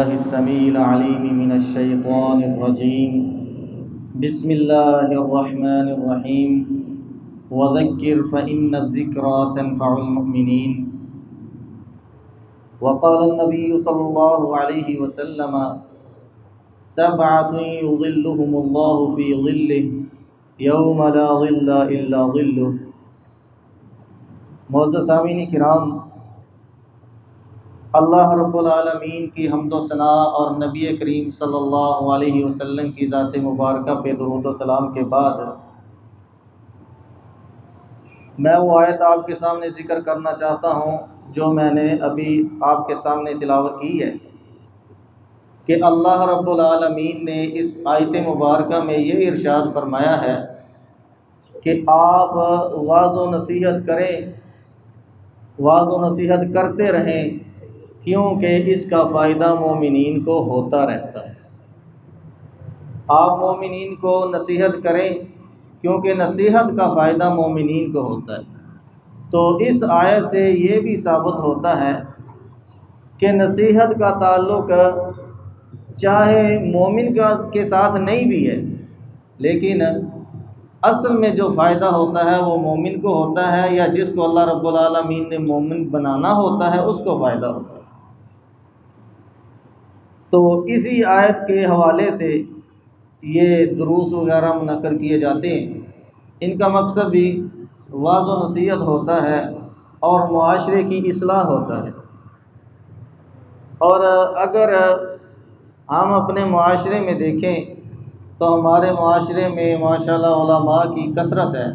بالله السميع العليم من الشيطان الرجيم بسم الله الرحمن الرحيم وذكر فإن الذكرى تنفع المؤمنين وقال النبي صلى الله عليه وسلم سبعة يظلهم الله في ظله يوم لا ظل إلا ظله۔ معزز سامعین کرام، اللہ رب العالمین کی حمد و ثنا اور نبی کریم صلی اللہ علیہ وسلم کی ذات مبارکہ پہ درود و سلام کے بعد میں وہ آیت آپ کے سامنے ذکر کرنا چاہتا ہوں جو میں نے ابھی آپ کے سامنے تلاوت کی ہے کہ اللہ رب العالمین نے اس آیت مبارکہ میں یہ ارشاد فرمایا ہے کہ آپ واعظ و نصیحت کریں، واعظ و نصیحت کرتے رہیں، کیونکہ اس کا فائدہ مومنین کو ہوتا رہتا ہے۔ آپ مومنین کو نصیحت کریں کیونکہ نصیحت کا فائدہ مومنین کو ہوتا ہے۔ تو اس آیت سے یہ بھی ثابت ہوتا ہے کہ نصیحت کا تعلق چاہے مومن کے ساتھ نہیں بھی ہے، لیکن اصل میں جو فائدہ ہوتا ہے وہ مومن کو ہوتا ہے، یا جس کو اللہ رب العالمین نے مومن بنانا ہوتا ہے اس کو فائدہ ہوتا ہے۔ تو اسی آیت کے حوالے سے یہ دروس وغیرہ منعقد کیے جاتے ہیں۔ ان کا مقصد بھی واعظ و نصیحت ہوتا ہے اور معاشرے کی اصلاح ہوتا ہے۔ اور اگر ہم اپنے معاشرے میں دیکھیں تو ہمارے معاشرے میں ماشاءاللہ علماء کی کثرت ہے،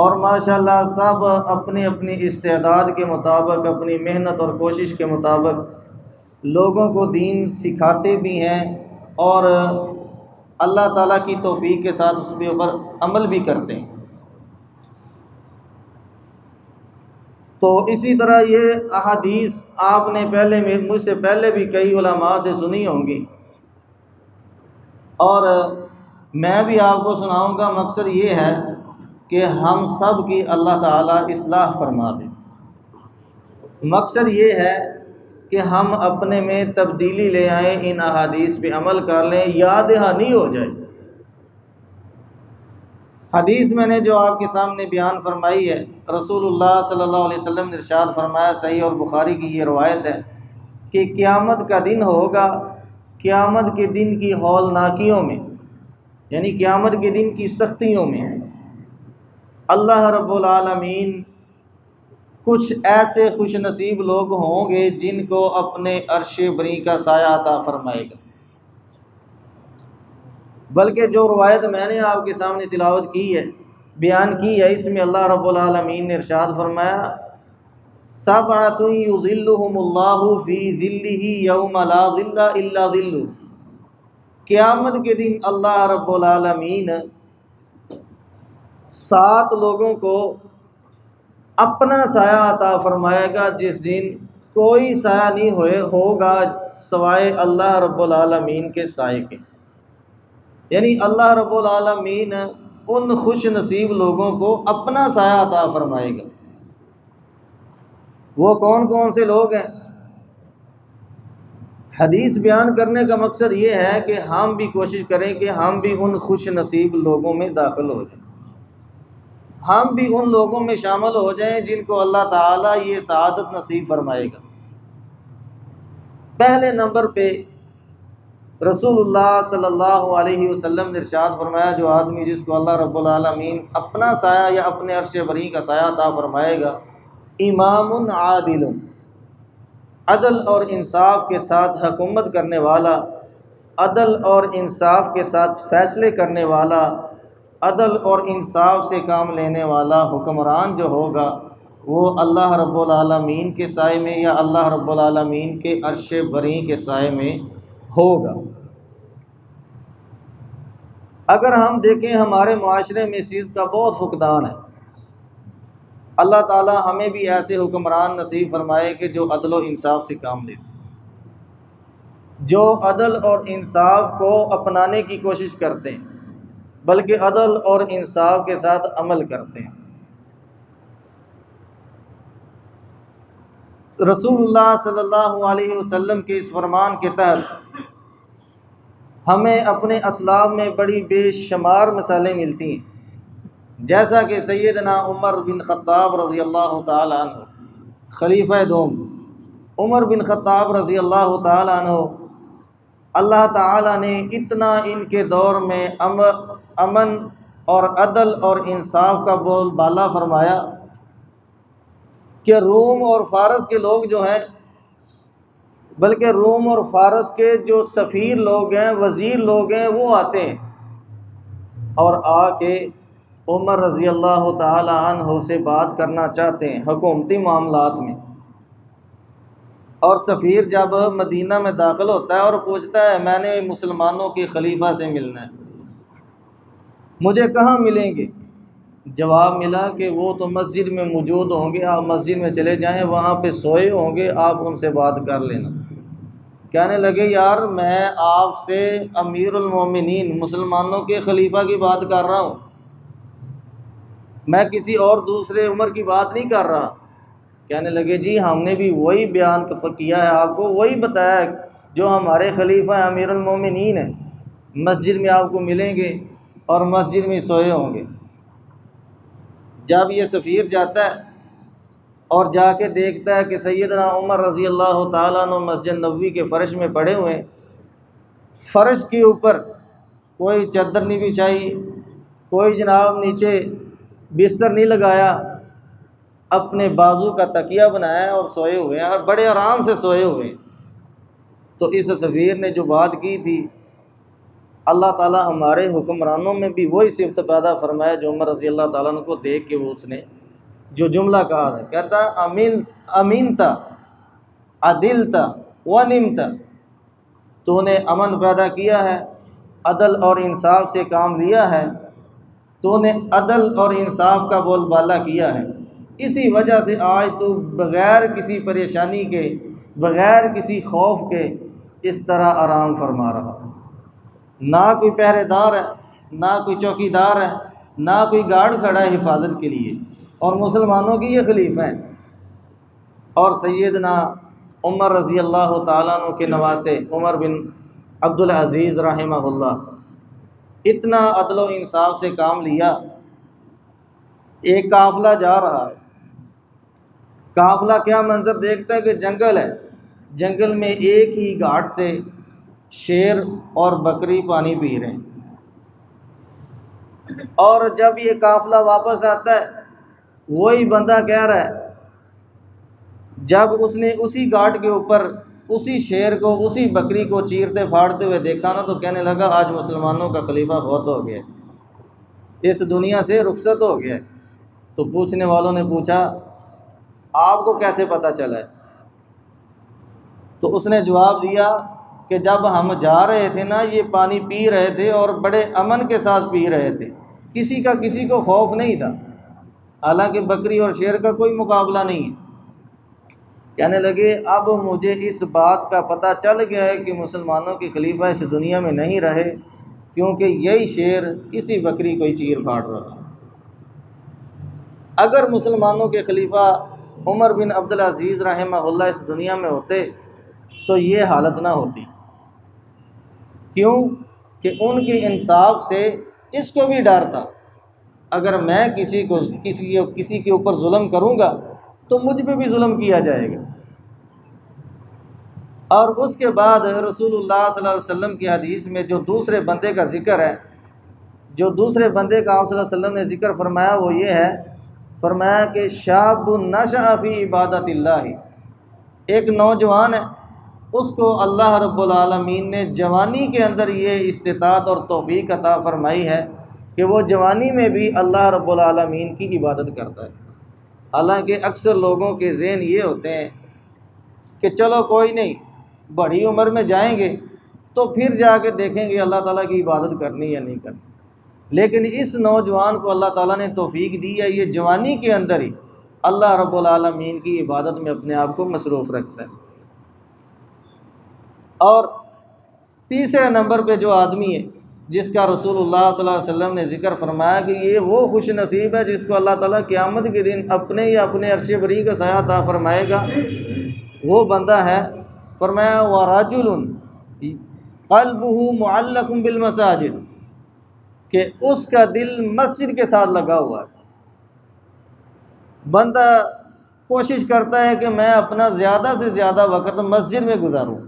اور ماشاءاللہ سب اپنی اپنی استعداد کے مطابق، اپنی محنت اور کوشش کے مطابق لوگوں کو دین سکھاتے بھی ہیں اور اللہ تعالیٰ کی توفیق کے ساتھ اس کے اوپر عمل بھی کرتے ہیں۔ تو اسی طرح یہ احادیث آپ نے مجھ سے پہلے بھی کئی علماء سے سنی ہوں گی، اور میں بھی آپ کو سناؤں گا۔ مقصد یہ ہے کہ ہم سب کی اللہ تعالیٰ اصلاح فرما دیں۔ مقصد یہ ہے کہ ہم اپنے میں تبدیلی لے آئیں، ان احادیث پہ عمل کر لیں، یاد دہانی ہو جائے۔ حدیث میں نے جو آپ کے سامنے بیان فرمائی ہے، رسول اللہ صلی اللہ علیہ وسلم نے ارشاد فرمایا، صحیح اور بخاری کی یہ روایت ہے کہ قیامت کا دن ہوگا، قیامت کے دن کی ہولناکیوں میں، یعنی قیامت کے دن کی سختیوں میں اللہ رب العالمین کچھ ایسے خوش نصیب لوگ ہوں گے جن کو اپنے عرش بری کا سایہ عطا فرمائے گا۔ بلکہ جو روایت میں نے آپ کے سامنے تلاوت کی ہے، بیان کی ہے، اس میں اللہ رب العالمین نے ارشاد فرمایا، سبعۃ یظلھم اللہ فی ظلہ یوم لا ظل الا ظلہ۔ قیامت کے دن اللہ رب العالمین 7 لوگوں کو اپنا سایہ عطا فرمائے گا، جس دن کوئی سایہ نہیں ہوگا سوائے اللہ رب العالمین کے سائے کے۔ یعنی اللہ رب العالمین ان خوش نصیب لوگوں کو اپنا سایہ عطا فرمائے گا۔ وہ کون کون سے لوگ ہیں؟ حدیث بیان کرنے کا مقصد یہ ہے کہ ہم بھی کوشش کریں کہ ہم بھی ان خوش نصیب لوگوں میں داخل ہو جائیں، ہم بھی ان لوگوں میں شامل ہو جائیں جن کو اللہ تعالیٰ یہ سعادت نصیب فرمائے گا۔ پہلے نمبر پہ رسول اللہ صلی اللہ علیہ وسلم نے ارشاد فرمایا، جو آدمی جس کو اللہ رب العالمین اپنا سایہ یا اپنے عرش بری کا سایہ عطا فرمائے گا، امام عادل، عدل اور انصاف کے ساتھ حکومت کرنے والا، عدل اور انصاف کے ساتھ فیصلے کرنے والا، عدل اور انصاف سے کام لینے والا حکمران جو ہوگا وہ اللہ رب العالمین کے سائے میں یا اللہ رب العالمین کے عرش بری کے سائے میں ہوگا۔ اگر ہم دیکھیں ہمارے معاشرے میں اس چیز کا بہت فقدان ہے۔ اللہ تعالیٰ ہمیں بھی ایسے حکمران نصیب فرمائے کہ جو عدل و انصاف سے کام لیتے، جو عدل اور انصاف کو اپنانے کی کوشش کرتے ہیں، بلکہ عدل اور انصاف کے ساتھ عمل کرتے ہیں۔ رسول اللہ صلی اللہ علیہ وسلم کے اس فرمان کے تحت ہمیں اپنے اسلاف میں بڑی بے شمار مثالیں ملتی ہیں، جیسا کہ سیدنا عمر بن خطاب رضی اللہ تعالیٰ عنہ، خلیفہ دوم عمر بن خطاب رضی اللہ تعالیٰ عنہ، اللہ تعالیٰ نے اتنا ان کے دور میں امن اور عدل اور انصاف کا بول بالا فرمایا کہ روم اور فارس کے لوگ جو ہیں، بلکہ روم اور فارس کے جو سفیر لوگ ہیں، وزیر لوگ ہیں، وہ آتے ہیں اور آ کے عمر رضی اللہ تعالی عنہ سے بات کرنا چاہتے ہیں حکومتی معاملات میں۔ اور سفیر جب مدینہ میں داخل ہوتا ہے اور پوچھتا ہے میں نے مسلمانوں کے خلیفہ سے ملنا ہے، مجھے کہاں ملیں گے؟ جواب ملا کہ وہ تو مسجد میں موجود ہوں گے، آپ مسجد میں چلے جائیں، وہاں پہ سوئے ہوں گے، آپ ان سے بات کر لینا۔ کہنے لگے یار میں آپ سے امیر المومنین مسلمانوں کے خلیفہ کی بات کر رہا ہوں، میں کسی اور دوسرے عمر کی بات نہیں کر رہا۔ کہنے لگے جی ہم نے بھی وہی بیان کیا ہے، آپ کو وہی بتایا ہے جو ہمارے خلیفہ امیر المومنین ہیں، مسجد میں آپ کو ملیں گے اور مسجد میں سوئے ہوں گے۔ جب یہ سفیر جاتا ہے اور جا کے دیکھتا ہے کہ سیدنا عمر رضی اللہ تعالیٰ عنہ مسجد نبوی کے فرش میں پڑے ہوئے ہیں، فرش کے اوپر کوئی چادر نہیں بچھائی، کوئی جناب نیچے بستر نہیں لگایا، اپنے بازو کا تکیہ بنایا اور سوئے ہوئے ہیں اور بڑے آرام سے سوئے ہوئے ہیں۔ تو اس سفیر نے جو بات کی تھی، اللہ تعالیٰ ہمارے حکمرانوں میں بھی وہی صفت پیدا فرمایا جو عمر رضی اللہ تعالیٰ عنہ کو دیکھ کے وہ اس نے جو جملہ کہا ہے، کہتا امینتا عدلتا ونمتا، تو نے امن پیدا کیا ہے، عدل اور انصاف سے کام لیا ہے، تو نے عدل اور انصاف کا بول بالا کیا ہے، اسی وجہ سے آج تو بغیر کسی پریشانی کے، بغیر کسی خوف کے اس طرح آرام فرما رہا۔ نہ کوئی پہرے دار ہے، نہ کوئی چوکی دار ہے، نہ کوئی گارڈ کھڑا ہے حفاظت کے لیے، اور مسلمانوں کی یہ خلیفہ ہیں۔ اور سیدنا عمر رضی اللہ تعالیٰ عنہ کے نواسے عمر بن عبدالعزیز رحمہ اللہ، اتنا عدل و انصاف سے کام لیا۔ ایک قافلہ جا رہا ہے، قافلہ کیا منظر دیکھتا ہے کہ جنگل ہے، جنگل میں ایک ہی گھاٹ سے شیر اور بکری پانی پی رہے ہیں، اور جب یہ قافلہ واپس آتا ہے وہی بندہ کہہ رہا ہے جب اس نے اسی گھاٹ کے اوپر اسی شیر کو، اسی بکری کو چیرتے پھاڑتے ہوئے دیکھا نا، تو کہنے لگا آج مسلمانوں کا خلیفہ فوت ہو گیا، اس دنیا سے رخصت ہو گیا۔ تو پوچھنے والوں نے پوچھا آپ کو کیسے پتہ چلا ہے؟ تو اس نے جواب دیا کہ جب ہم جا رہے تھے نا، یہ پانی پی رہے تھے اور بڑے امن کے ساتھ پی رہے تھے، کسی کا کسی کو خوف نہیں تھا، حالانکہ بکری اور شیر کا کوئی مقابلہ نہیں ہے۔ کہنے لگے اب مجھے اس بات کا پتہ چل گیا ہے کہ مسلمانوں کے خلیفہ اس دنیا میں نہیں رہے، کیونکہ یہی شیر اسی بکری کو ہی چیر پھاڑ رہا۔ اگر مسلمانوں کے خلیفہ عمر بن عبدالعزیز رحمہ اللہ اس دنیا میں ہوتے تو یہ حالت نہ ہوتی، کیوں کہ ان کے انصاف سے اس کو بھی ڈر تھا، اگر میں کسی کے اوپر ظلم کروں گا تو مجھ پہ بھی ظلم کیا جائے گا۔ اور اس کے بعد رسول اللہ صلی اللہ علیہ وسلم کی حدیث میں جو دوسرے بندے کا ذکر ہے، جو دوسرے بندے کا آپ صلی اللہ علیہ وسلم نے ذکر فرمایا وہ یہ ہے، فرمایا کہ شاب نشأ فی عبادت اللہ، ایک نوجوان ہے، اس کو اللہ رب العالمین نے جوانی کے اندر یہ استطاعت اور توفیق عطا فرمائی ہے کہ وہ جوانی میں بھی اللہ رب العالمین کی عبادت کرتا ہے۔ حالانکہ اکثر لوگوں کے ذہن یہ ہوتے ہیں کہ چلو کوئی نہیں، بڑی عمر میں جائیں گے تو پھر جا کے دیکھیں گے اللہ تعالیٰ کی عبادت کرنی یا نہیں کرنی، لیکن اس نوجوان کو اللہ تعالیٰ نے توفیق دی ہے، یہ جوانی کے اندر ہی اللہ رب العالمین کی عبادت میں اپنے آپ کو مصروف رکھتا ہے۔ اور تیسرے نمبر پہ جو آدمی ہے جس کا رسول اللہ صلی اللہ علیہ وسلم نے ذکر فرمایا کہ یہ وہ خوش نصیب ہے جس کو اللہ تعالیٰ قیامت کے دن اپنے یا اپنے عرش بری کا سایہ عطا فرمائے گا، وہ بندہ ہے فرمایا وَرَجُلٌ قَلْبُهُ مُعَلَّقٌ بِالْمَسَاجِدِ کہ اس کا دل مسجد کے ساتھ لگا ہوا ہے۔ بندہ کوشش کرتا ہے کہ میں اپنا زیادہ سے زیادہ وقت مسجد میں گزاروں،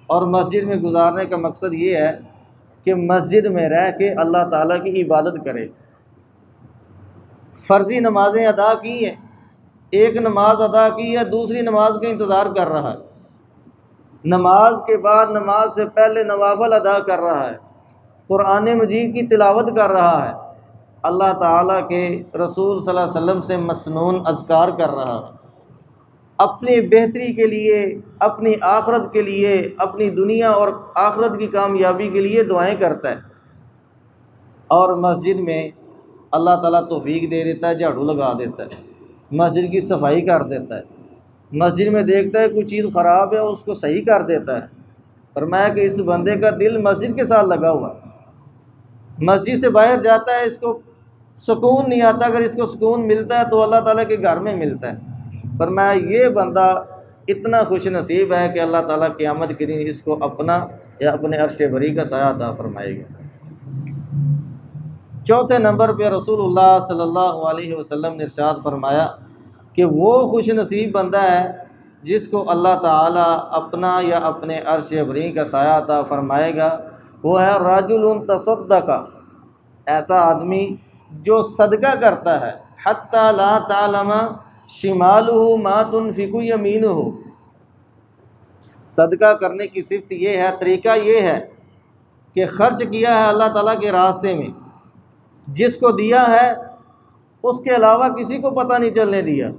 اور مسجد میں گزارنے کا مقصد یہ ہے کہ مسجد میں رہ کے اللہ تعالیٰ کی عبادت کرے۔ فرضی نمازیں ادا کی ہیں، ایک نماز ادا کی ہے، دوسری نماز کا انتظار کر رہا ہے، نماز کے بعد نماز سے پہلے نوافل ادا کر رہا ہے، قرآن مجید کی تلاوت کر رہا ہے، اللہ تعالیٰ کے رسول صلی اللہ علیہ وسلم سے مسنون اذکار کر رہا ہے، اپنی بہتری کے لیے، اپنی آخرت کے لیے، اپنی دنیا اور آخرت کی کامیابی کے لیے دعائیں کرتا ہے، اور مسجد میں اللہ تعالیٰ توفیق دے دیتا ہے، جھاڑو لگا دیتا ہے، مسجد کی صفائی کر دیتا ہے، مسجد میں دیکھتا ہے کوئی چیز خراب ہے اس کو صحیح کر دیتا ہے۔ فرمایا کہ اس بندے کا دل مسجد کے ساتھ لگا ہوا ہے، مسجد سے باہر جاتا ہے اس کو سکون نہیں آتا، اگر اس کو سکون ملتا ہے تو اللہ تعالیٰ کے گھر میں ملتا ہے۔ فرمایا یہ بندہ اتنا خوش نصیب ہے کہ اللہ تعالیٰ قیامت کے دن اس کو اپنا یا اپنے عرش بری کا سایہ عطا فرمائے گا۔ چوتھے نمبر پہ رسول اللہ صلی اللہ علیہ وسلم نے ارشاد فرمایا کہ وہ خوش نصیب بندہ ہے جس کو اللہ تعالیٰ اپنا یا اپنے عرش بری کا سایہ عطا فرمائے گا، وہ ہے رجل تصدق، ایسا آدمی جو صدقہ کرتا ہے، حتی لا تعلم شمالہ ما تنفق یمینہ، صدقہ کرنے کی صفت یہ ہے، طریقہ یہ ہے کہ خرچ کیا ہے اللہ تعالیٰ کے راستے میں، جس کو دیا ہے اس کے علاوہ کسی کو پتہ نہیں چلنے دیا،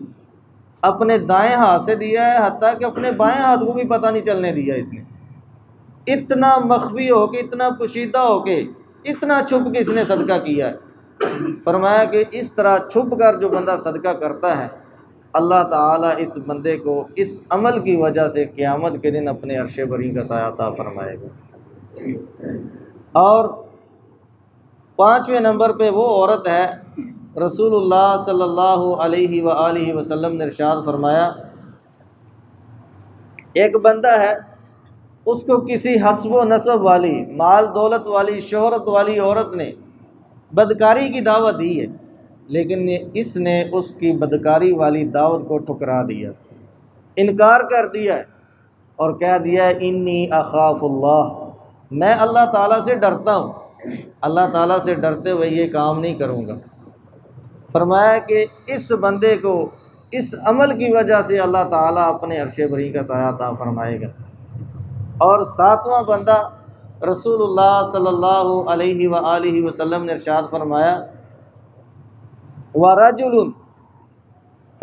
اپنے دائیں ہاتھ سے دیا ہے، حتیٰ کہ اپنے بائیں ہاتھ کو بھی پتہ نہیں چلنے دیا اس نے، اتنا مخفی ہو کے، اتنا پوشیدہ ہو کے، اتنا چھپ کے اس نے صدقہ کیا ہے۔ فرمایا کہ اس طرح چھپ کر جو بندہ صدقہ کرتا ہے، اللہ تعالیٰ اس بندے کو اس عمل کی وجہ سے قیامت کے دن اپنے عرش بری کا سایہ عطا فرمائے گا۔ اور پانچویں نمبر پہ وہ عورت ہے، رسول اللہ صلی اللہ علیہ وآلہ وسلم نے ارشاد فرمایا ایک بندہ ہے، اس کو کسی حسب و نسب والی، مال دولت والی، شہرت والی عورت نے بدکاری کی دعوت دی ہے، لیکن اس نے اس کی بدکاری والی دعوت کو ٹھکرا دیا، انکار کر دیا ہے، اور کہہ دیا ہے انی اخاف اللہ، میں اللہ تعالیٰ سے ڈرتا ہوں، اللہ تعالیٰ سے ڈرتے ہوئے یہ کام نہیں کروں گا۔ فرمایا کہ اس بندے کو اس عمل کی وجہ سے اللہ تعالیٰ اپنے عرش بری کا سایہ عطا فرمائے گا۔ اور ساتواں بندہ رسول اللہ صلی اللہ علیہ وآلہ وسلم نے ارشاد فرمایا وَرَجُلٌ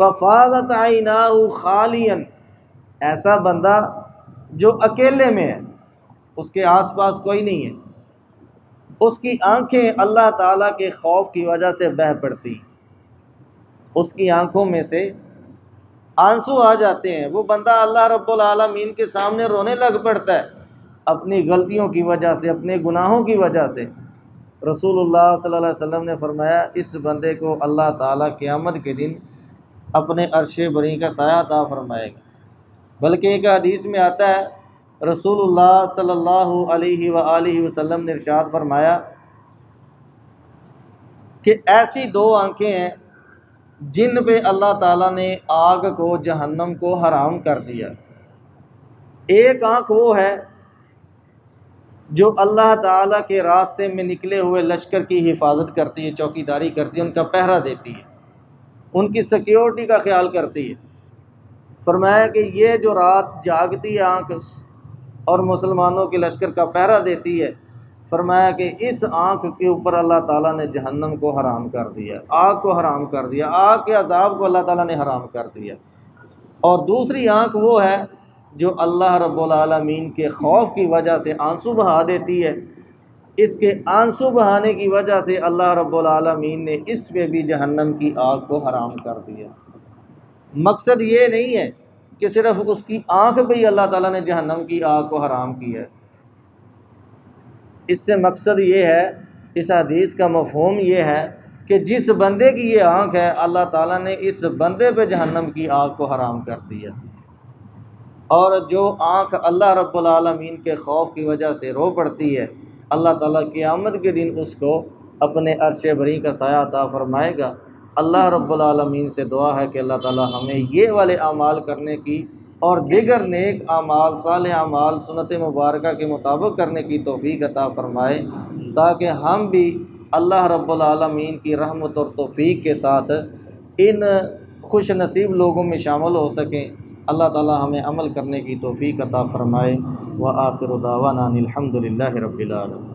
فَفَاضَتْ عَيْنَاهُ خَالِيًا، ایسا بندہ جو اکیلے میں ہے، اس کے آس پاس کوئی نہیں ہے، اس کی آنکھیں اللہ تعالیٰ کے خوف کی وجہ سے بہہ پڑتی، اس کی آنکھوں میں سے آنسو آ جاتے ہیں، وہ بندہ اللہ رب العالمین کے سامنے رونے لگ پڑتا ہے اپنی غلطیوں کی وجہ سے، اپنے گناہوں کی وجہ سے۔ رسول اللہ صلی اللہ علیہ وسلم نے فرمایا اس بندے کو اللہ تعالیٰ قیامت کے دن اپنے عرش بری کا سایہ عطا فرمائے گا۔ بلکہ ایک حدیث میں آتا ہے رسول اللہ صلی اللہ علیہ وآلہ وسلم نے ارشاد فرمایا کہ ایسی دو آنکھیں ہیں جن پہ اللہ تعالیٰ نے آگ کو، جہنم کو حرام کر دیا۔ ایک آنکھ وہ ہے جو اللہ تعالیٰ کے راستے میں نکلے ہوئے لشکر کی حفاظت کرتی ہے، چوکیداری کرتی ہے، ان کا پہرا دیتی ہے، ان کی سیکیورٹی کا خیال کرتی ہے۔ فرمایا کہ یہ جو رات جاگتی ہے آنکھ اور مسلمانوں کے لشکر کا پہرا دیتی ہے، فرمایا کہ اس آنکھ کے اوپر اللہ تعالیٰ نے جہنم کو حرام کر دیا، آگ کو حرام کر دیا، آگ کے عذاب کو اللہ تعالیٰ نے حرام کر دیا۔ اور دوسری آنکھ وہ ہے جو اللہ رب العالمین کے خوف کی وجہ سے آنسو بہا دیتی ہے، اس کے آنسو بہانے کی وجہ سے اللہ رب العالمین نے اس پہ بھی جہنم کی آگ کو حرام کر دیا۔ مقصد یہ نہیں ہے کہ صرف اس کی آنکھ پہ ہی اللہ تعالیٰ نے جہنم کی آگ کو حرام کیا ہے، اس سے مقصد یہ ہے، اس حدیث کا مفہوم یہ ہے کہ جس بندے کی یہ آنکھ ہے اللہ تعالیٰ نے اس بندے پہ جہنم کی آگ کو حرام کر دیا۔ اور جو آنکھ اللہ رب العالمین کے خوف کی وجہ سے رو پڑتی ہے، اللہ تعالیٰ قیامت کے دن اس کو اپنے عرش بری کا سایہ عطا فرمائے گا۔ اللہ رب العالمین سے دعا ہے کہ اللہ تعالیٰ ہمیں یہ والے اعمال کرنے کی اور دیگر نیک اعمال، صالح اعمال سنت مبارکہ کے مطابق کرنے کی توفیق عطا فرمائے، تاکہ ہم بھی اللہ رب العالمین کی رحمت اور توفیق کے ساتھ ان خوش نصیب لوگوں میں شامل ہو سکیں۔ اللہ تعالیٰ ہمیں عمل کرنے کی توفیق عطا فرمائے۔ وآخر دعوانا الحمد للہ رب العالمین۔